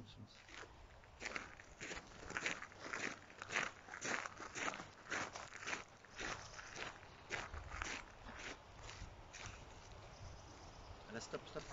sens. Là, stop, stop.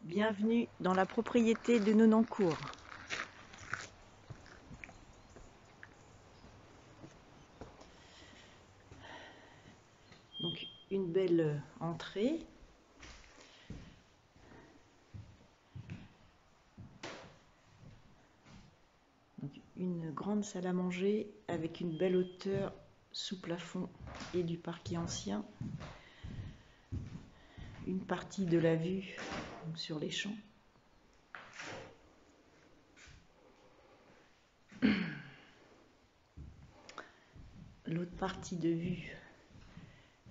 Bienvenue dans la propriété de Nonancourt. Donc une belle entrée. Donc, une grande salle à manger avec une belle hauteur sous plafond et du parquet ancien. Une partie de la vue sur les champs. L'autre partie de vue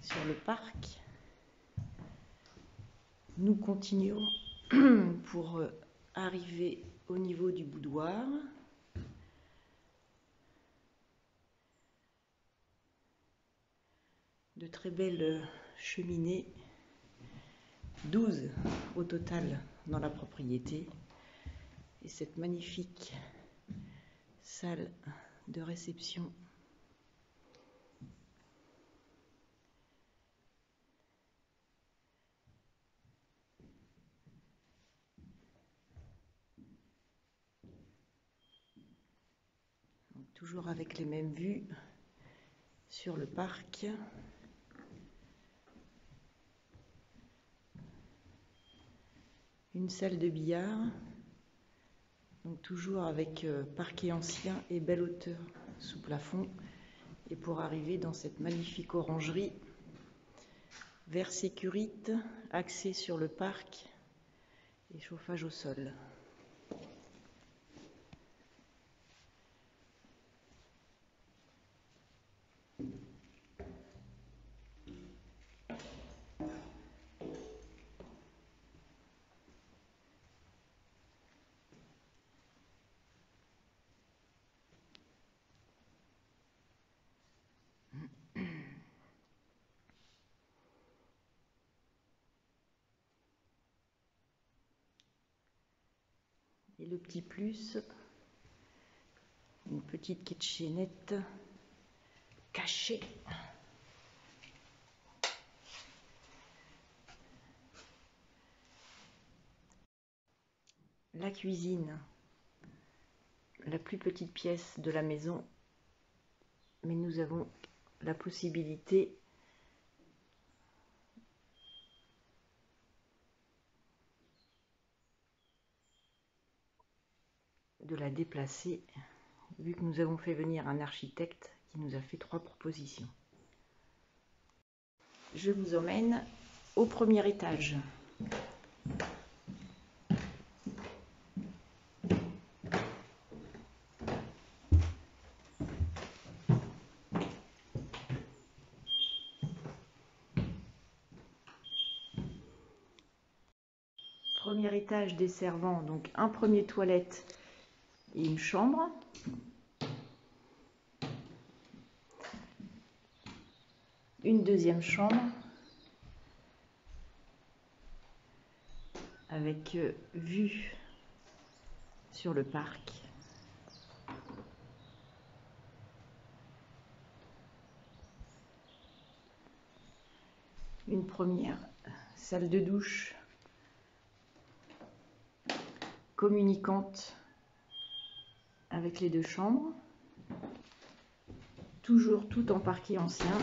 sur le parc. Nous continuons pour arriver au niveau du boudoir. De très belles cheminées, 12 au total dans la propriété. Et cette magnifique salle de réception. Donc, toujours avec les mêmes vues sur le parc. Une salle de billard. Donc toujours avec parquet ancien et belle hauteur sous plafond. Et pour arriver dans cette magnifique orangerie, verre sécurite, axé sur le parc et chauffage au sol. Et le petit plus, une petite kitchenette cachée. La cuisine, la plus petite pièce de la maison, mais nous avons la possibilité de la déplacer, vu que nous avons fait venir un architecte qui nous a fait 3 propositions. Je vous emmène au premier étage. Premier étage desservant donc un premier toilette et une chambre. une deuxième chambre avec vue sur le parc. Une première salle de douche communicante avec les deux chambres, toujours tout en parquet ancien.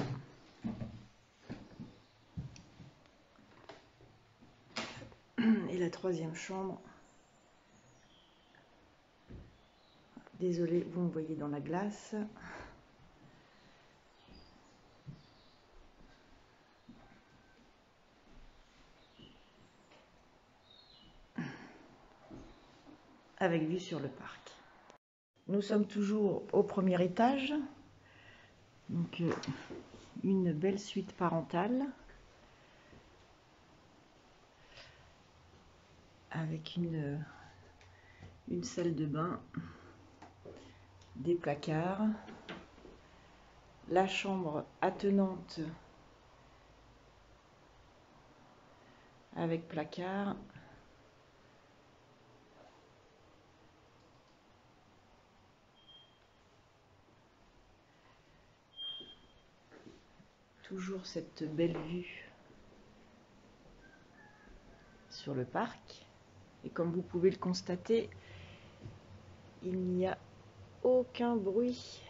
Et la troisième chambre, désolé, vous me voyez dans la glace. Avec vue sur le parc. Nous sommes toujours au premier étage, donc une belle suite parentale avec une salle de bain, des placards, la chambre attenante avec placard, toujours cette belle vue sur le parc. Et comme vous pouvez le constater, il n'y a aucun bruit.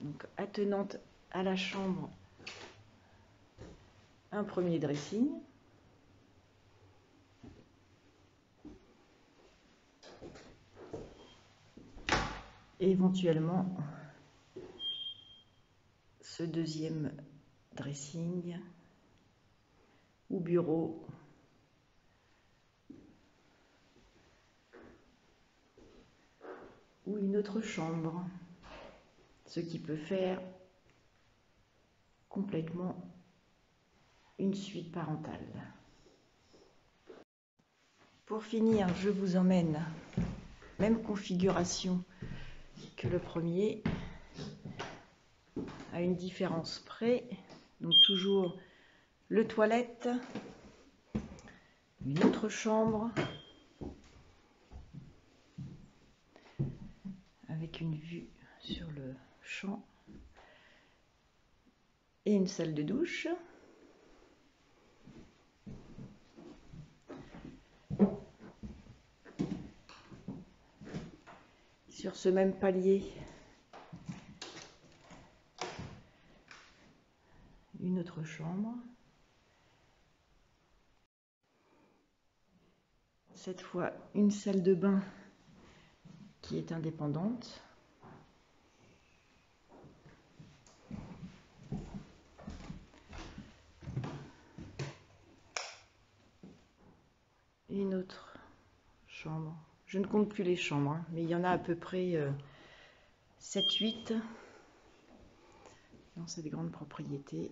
Donc attenante à la chambre, un premier dressing. Et éventuellement ce deuxième dressing ou bureau ou une autre chambre, ce qui peut faire complètement une suite parentale. Pour finir, je vous emmène même configuration que le premier, à une différence près. Donc toujours le toilette, une autre chambre avec une vue sur le champ et une salle de douche. Sur ce même palier, une autre chambre. Cette fois, une salle de bain qui est indépendante. Et une autre chambre. Je ne compte plus les chambres, hein, mais il y en a à peu près 7-8 dans cette grande propriété.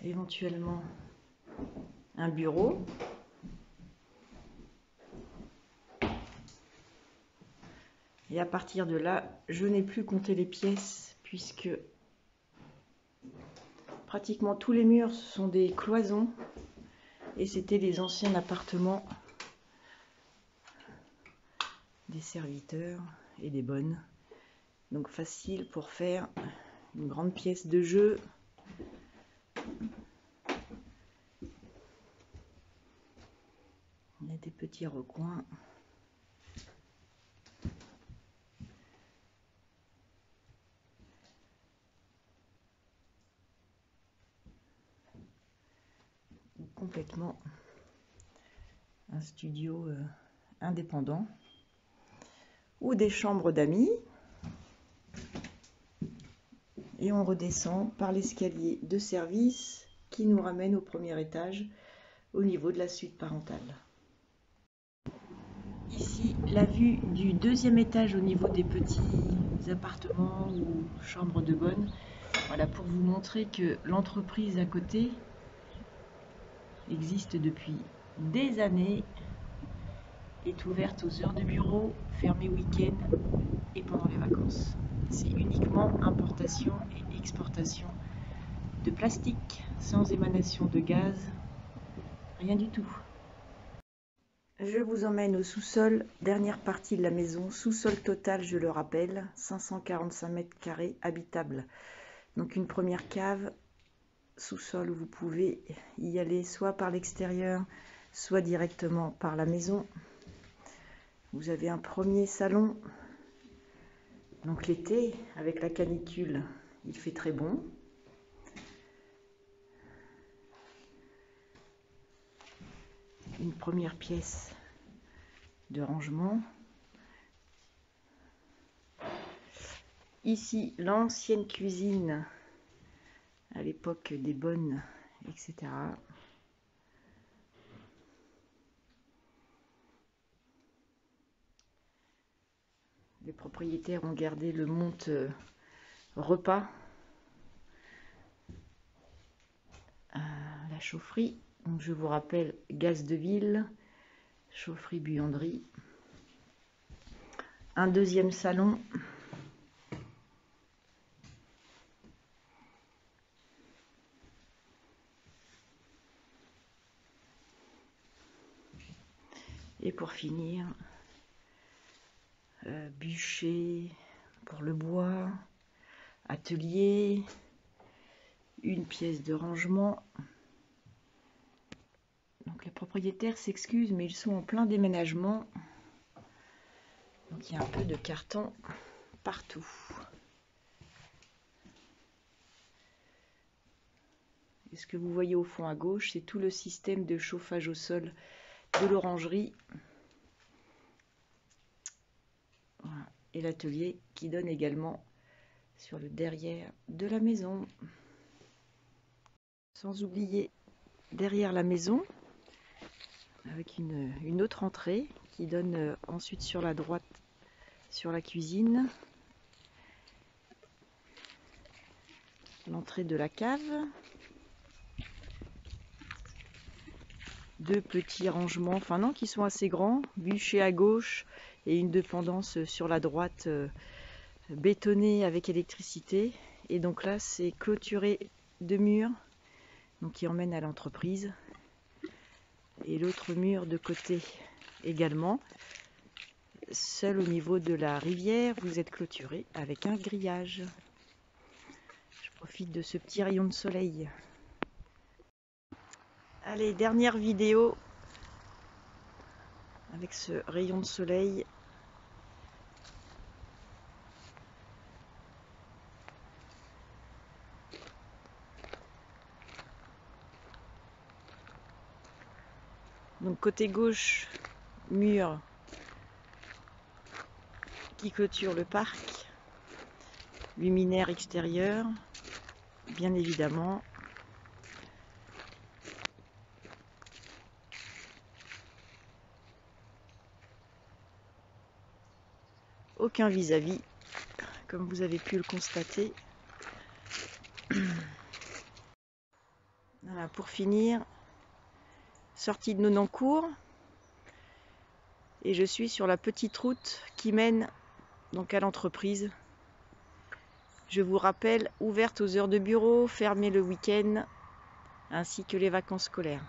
Éventuellement un bureau. Et à partir de là, je n'ai plus compté les pièces puisque pratiquement tous les murs sont des cloisons et c'était les anciens appartements des serviteurs et des bonnes. Donc facile pour faire une grande pièce de jeu. Il y a des petits recoins. Complètement un studio indépendant ou des chambres d'amis. Et on redescend par l'escalier de service qui nous ramène au premier étage au niveau de la suite parentale. Ici, la vue du deuxième étage au niveau des petits appartements ou chambres de bonne. Voilà, pour vous montrer que l'entreprise à côté existe depuis des années, est ouverte aux heures de bureau, fermée week-end et pendant les vacances. C'est uniquement importation et exportation de plastique, sans émanation de gaz, rien du tout. Je vous emmène au sous-sol, dernière partie de la maison, sous-sol total, je le rappelle, 545 mètres carrés habitables. Donc une première cave, sous-sol où vous pouvez y aller soit par l'extérieur, soit directement par la maison. Vous avez un premier salon. Donc l'été, avec la canicule, il fait très bon. Une première pièce de rangement. Ici, l'ancienne cuisine à l'époque des bonnes, etc. Les propriétaires ont gardé le monte-repas, la chaufferie. Donc je vous rappelle, gaz de ville, chaufferie-buanderie. Un deuxième salon. Et pour finir, bûcher pour le bois, atelier, une pièce de rangement. Donc les propriétaires s'excusent, mais ils sont en plein déménagement. Donc il y a un peu de carton partout. Et ce que vous voyez au fond à gauche, c'est tout le système de chauffage au sol de l'orangerie. Voilà. Et l'atelier qui donne également sur le derrière de la maison. Sans oublier derrière la maison, avec une autre entrée qui donne ensuite sur la droite sur la cuisine, l'entrée de la cave, deux petits rangements, enfin non, qui sont assez grands, bûcher à gauche et une dépendance sur la droite bétonnée avec électricité. Et donc là, c'est clôturé de murs, donc qui emmène à l'entreprise. Et l'autre mur de côté également. Seul au niveau de la rivière, vous êtes clôturé avec un grillage. Je profite de ce petit rayon de soleil. Allez, dernière vidéo avec ce rayon de soleil. Donc côté gauche, mur qui clôture le parc, luminaire extérieur, bien évidemment. Aucun vis-à-vis, comme vous avez pu le constater. Voilà, pour finir, sortie de Nonancourt, et je suis sur la petite route qui mène donc à l'entreprise. Je vous rappelle, ouverte aux heures de bureau, fermée le week-end, ainsi que les vacances scolaires.